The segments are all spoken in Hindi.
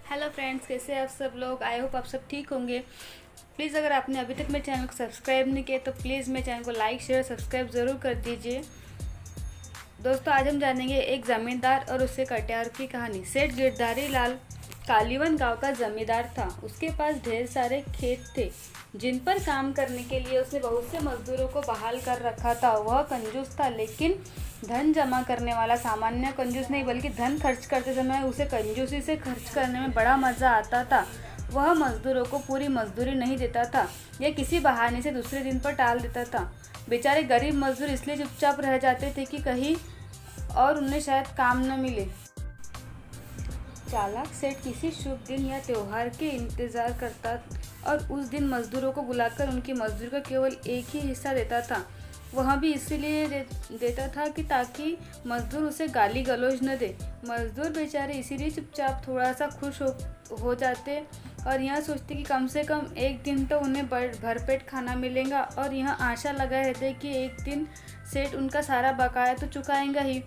हेलो फ्रेंड्स, कैसे हैं आप सब लोग। आई होप आप सब ठीक होंगे। प्लीज़ अगर आपने अभी तक मेरे चैनल को सब्सक्राइब नहीं किया तो प्लीज़ मेरे चैनल को लाइक शेयर सब्सक्राइब ज़रूर कर दीजिए। दोस्तों, आज हम जानेंगे एक ज़मींदार और उसके कटियार की कहानी। सेठ गिरधारी लाल कालीवन गांव का ज़मींदार था। उसके पास ढेर सारे खेत थे जिन पर काम करने के लिए उसने बहुत से मजदूरों को बहाल कर रखा था। वह कंजूस था, लेकिन धन जमा करने वाला। सामान्य कंजूस नहीं, बल्कि धन खर्च करते समय उसे कंजूसी से खर्च करने में बड़ा मज़ा आता था। वह मजदूरों को पूरी मजदूरी नहीं देता था या किसी बहाने से दूसरे दिन पर टाल देता था। बेचारे गरीब मजदूर इसलिए चुपचाप रह जाते थे कि कहीं और उन्हें शायद काम न मिले। चालाक सेठ किसी शुभ दिन या त्योहार के इंतजार करता और उस दिन मजदूरों को बुलाकर उनकी मजदूरी का केवल एक ही हिस्सा देता था। वह भी इसीलिए देता था कि ताकि मजदूर उसे गाली गलौज न दे। मजदूर बेचारे इसीलिए चुपचाप थोड़ा सा खुश हो जाते और यह सोचते कि कम से कम एक दिन तो उन्हें भरपेट खाना मिलेगा, और यह आशा लगाए रहते कि एक दिन सेठ उनका सारा बकाया तो चुकाएंगा ही।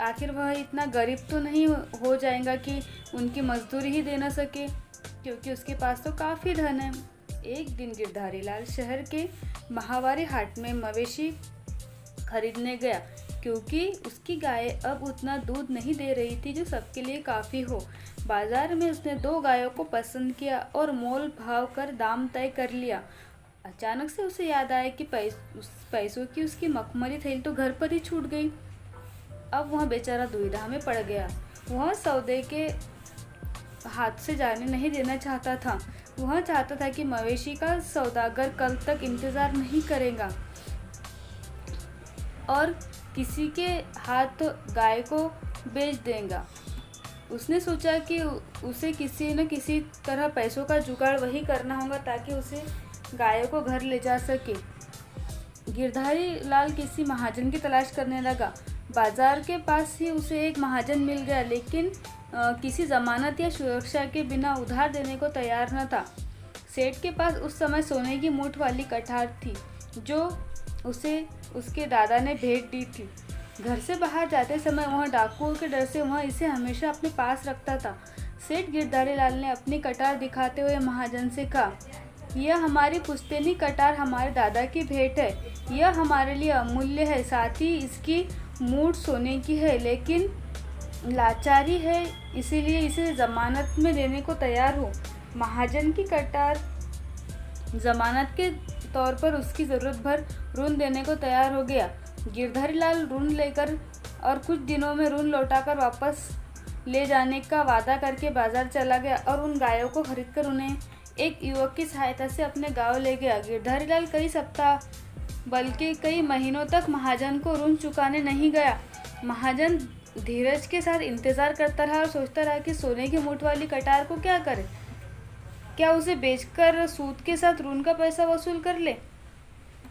आखिर वह इतना गरीब तो नहीं हो जाएगा कि उनकी मजदूरी ही दे न सके, क्योंकि उसके पास तो काफ़ी धन है। एक दिन गिरधारी लाल शहर के माहवारी हाट में मवेशी खरीदने गया, क्योंकि उसकी गाय अब उतना दूध नहीं दे रही थी जो सबके लिए काफ़ी हो। बाजार में उसने 2 गायों को पसंद किया और मोल भाव कर दाम तय कर लिया। अचानक से उसे याद आया कि पैसों की उसकी मखमली थैली तो घर पर ही छूट गई। अब वह बेचारा दुविधा में पड़ गया। वह सौदे के हाथ से जाने नहीं देना चाहता था। वह चाहता था कि मवेशी का सौदागर कल तक इंतज़ार नहीं करेगा और किसी के हाथ गाय को बेच देगा। उसने सोचा कि उसे किसी न किसी तरह पैसों का जुगाड़ वही करना होगा ताकि उसे गायों को घर ले जा सके। गिरधारी लाल किसी महाजन की तलाश करने लगा। बाजार के पास ही उसे एक महाजन मिल गया, लेकिन किसी जमानत या सुरक्षा के बिना उधार देने को तैयार न था। सेठ के पास उस समय सोने की मूठ वाली कटार थी जो उसे उसके दादा ने भेंट दी थी। घर से बाहर जाते समय वह डाकुओं के डर से वह इसे हमेशा अपने पास रखता था। सेठ गिरधारी लाल ने अपनी कटार दिखाते हुए महाजन से कहा, यह हमारी पुश्तैनी कटार हमारे दादा की भेंट है। यह हमारे लिए अमूल्य है। साथ ही इसकी मूठ सोने की है, लेकिन लाचारी है, इसीलिए इसे जमानत में देने को तैयार हो। महाजन की कटार जमानत के तौर पर उसकी ज़रूरत भर ऋण देने को तैयार हो गया। गिरधारी लाल ऋण लेकर और कुछ दिनों में ऋण लौटाकर वापस ले जाने का वादा करके बाजार चला गया और उन गायों को खरीदकर उन्हें एक युवक की सहायता से अपने गांव ले गया। गिरधारी लाल कई सप्ताह बल्कि कई महीनों तक महाजन को ऋण चुकाने नहीं गया। महाजन धीरज के साथ इंतज़ार करता रहा और सोचता रहा कि सोने की मूठ वाली कटार को क्या करे। क्या उसे बेचकर सूद के साथ ऋण का पैसा वसूल कर ले?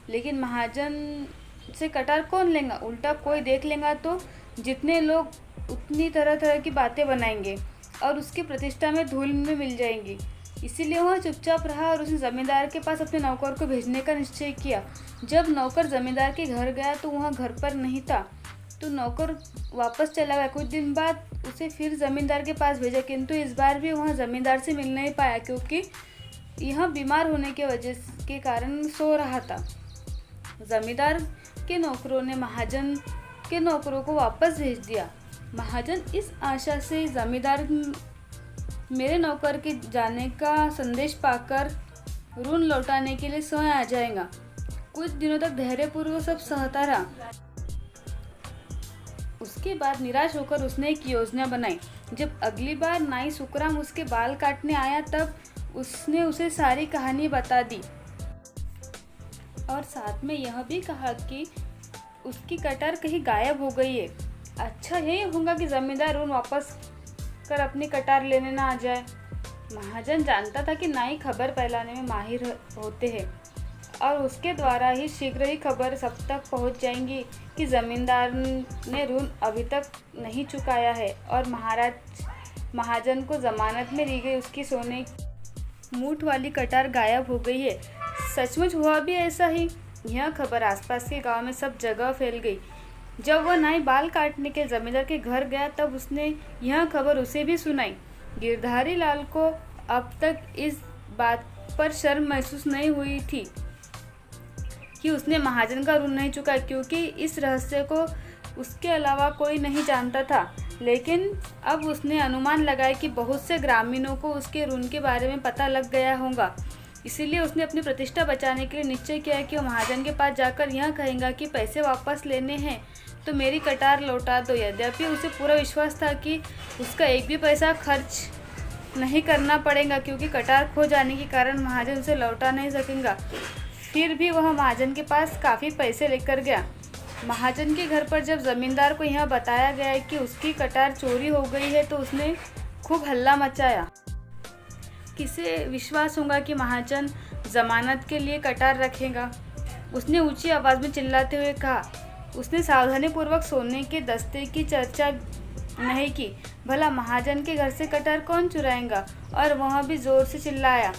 लेकिन महाजन से कटार कौन लेगा? उल्टा कोई देख लेगा तो जितने लोग उतनी तरह तरह की बातें बनाएंगे और उसकी प्रतिष्ठा में धूल में मिल जाएंगी। इसीलिए वह चुपचाप रहा और उसने ज़मींदार के पास अपने नौकर को भेजने का निश्चय किया। जब नौकर ज़मींदार के घर गया तो वह घर पर नहीं था, तो नौकर वापस चला गया। कुछ दिन बाद उसे फिर ज़मींदार के पास भेजा, किंतु इस बार भी वह ज़मींदार से मिल नहीं पाया, क्योंकि यह बीमार होने के वजह के कारण सो रहा था। ज़मींदार के नौकरों ने महाजन के नौकरों को वापस भेज दिया। महाजन इस आशा से ज़मींदार मेरे नौकर के जाने का संदेश पाकर ऋण लौटाने के लिए स्वयं आ जाएगा। कुछ दिनों तक धैर्यपूर्वक सब सहता रहा। उसके बाद निराश होकर उसने एक योजना बनाई। जब अगली बार नाई सुखराम उसके बाल काटने आया तब उसने उसे सारी कहानी बता दी और साथ में यह भी कहा कि उसकी कटार कहीं गायब हो गई है। अच्छा यही होगा कि जमींदार ऋण वापस कर अपनी कटार लेने ना आ जाए। महाजन जानता था कि नाई खबर फैलाने में माहिर होते हैं और उसके द्वारा ही शीघ्र ही खबर सब तक पहुंच जाएंगी कि ज़मींदार ने ऋण अभी तक नहीं चुकाया है और महाजन को ज़मानत में दी गई उसकी सोने मूठ वाली कटार गायब हो गई है। सचमुच हुआ भी ऐसा ही। यह खबर आसपास के गांव में सब जगह फैल गई। जब वह नाई बाल काटने के जमींदार के घर गया तब उसने यह खबर उसे भी सुनाई। गिरधारी लाल को अब तक इस बात पर शर्म महसूस नहीं हुई थी कि उसने महाजन का ऋण नहीं चुकाया, क्योंकि इस रहस्य को उसके अलावा कोई नहीं जानता था। लेकिन अब उसने अनुमान लगाया कि बहुत से ग्रामीणों को उसके ऋण के बारे में पता लग गया होगा। इसीलिए उसने अपनी प्रतिष्ठा बचाने के लिए निश्चय किया कि वो महाजन के पास जाकर यह कहेगा कि पैसे वापस लेने हैं तो मेरी कटार लौटा दो। यद्यपि उसे पूरा विश्वास था कि उसका एक भी पैसा खर्च नहीं करना पड़ेगा, क्योंकि कटार खो जाने के कारण महाजन उसे लौटा नहीं सकेगा। फिर भी वह महाजन के पास काफ़ी पैसे लेकर गया। महाजन के घर पर जब जमींदार को यह बताया गया कि उसकी कटार चोरी हो गई है तो उसने खूब हल्ला मचाया। किसे विश्वास होगा कि महाजन जमानत के लिए कटार रखेगा? उसने ऊंची आवाज़ में चिल्लाते हुए कहा। उसने सावधानीपूर्वक सोने के दस्ते की चर्चा नहीं की। भला महाजन के घर से कटार कौन चुराएगा? और वह भी जोर से चिल्लाया।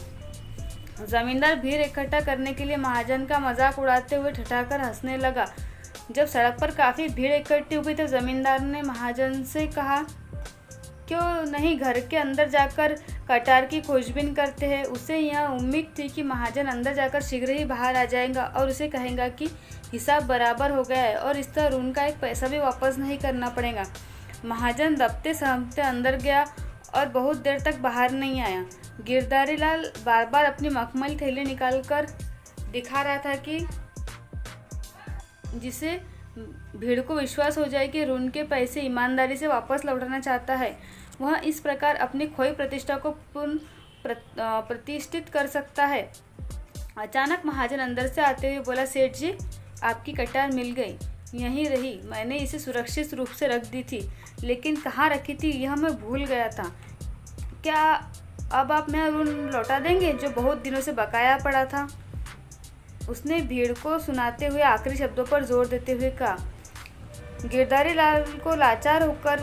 जमींदार भीड़ इकट्ठा करने के लिए महाजन का मजाक उड़ाते हुए ठठाकर हंसने लगा। जब सड़क पर काफ़ी भीड़ इकट्ठी हुई तो जमींदार ने महाजन से कहा, क्यों नहीं घर के अंदर जाकर कटार की खोजबीन करते हैं। उसे यह उम्मीद थी कि महाजन अंदर जाकर शीघ्र ही बाहर आ जाएगा और उसे कहेगा कि हिसाब बराबर हो गया है और इस तरह ऋण का एक पैसा भी वापस नहीं करना पड़ेगा। महाजन दबते सहमते अंदर गया और बहुत देर तक बाहर नहीं आया। गिरधारी लाल बार बार अपनी मखमली थैली निकालकर दिखा रहा था कि जिसे भीड़ को विश्वास हो जाए कि ऋण के पैसे ईमानदारी से वापस लौटाना चाहता है। वह इस प्रकार अपनी खोई प्रतिष्ठा को प्रतिष्ठित कर सकता है। अचानक महाजन अंदर से आते हुए बोला, सेठ जी, आपकी कटार मिल गई। यहीं रही। मैंने इसे सुरक्षित रूप से रख दी थी, लेकिन कहाँ रखी थी यह मैं भूल गया था। क्या अब आप मेरा ऋण लौटा देंगे जो बहुत दिनों से बकाया पड़ा था? उसने भीड़ को सुनाते हुए आखिरी शब्दों पर जोर देते हुए कहा। गिरधारी लाल को लाचार होकर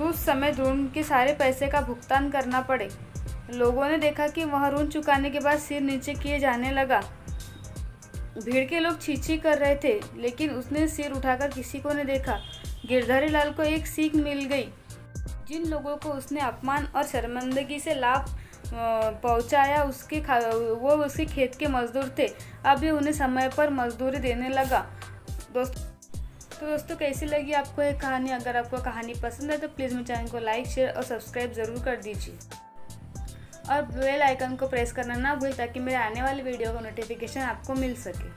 उस समय ऋण के सारे पैसे का भुगतान करना पड़े। लोगों ने देखा कि वह ऋण चुकाने के बाद सिर नीचे किए जाने लगा। भीड़ के लोग छीछी कर रहे थे, लेकिन उसने सिर उठाकर किसी को नहीं देखा। गिरधारी लाल को एक सीख मिल गई। जिन लोगों को उसने अपमान और शर्मिंदगी से लाभ पहुंचाया वो उसके खेत के मजदूर थे। अब भी उन्हें समय पर मजदूरी देने लगा। दोस्तों कैसी लगी आपको ये कहानी? अगर आपको कहानी पसंद है तो प्लीज़ मेरे चैनल को लाइक, शेयर और सब्सक्राइब ज़रूर कर दीजिए और बेल आइकन को प्रेस करना ना भूलें ताकि मेरे आने वाले वीडियो का नोटिफिकेशन आपको मिल सके।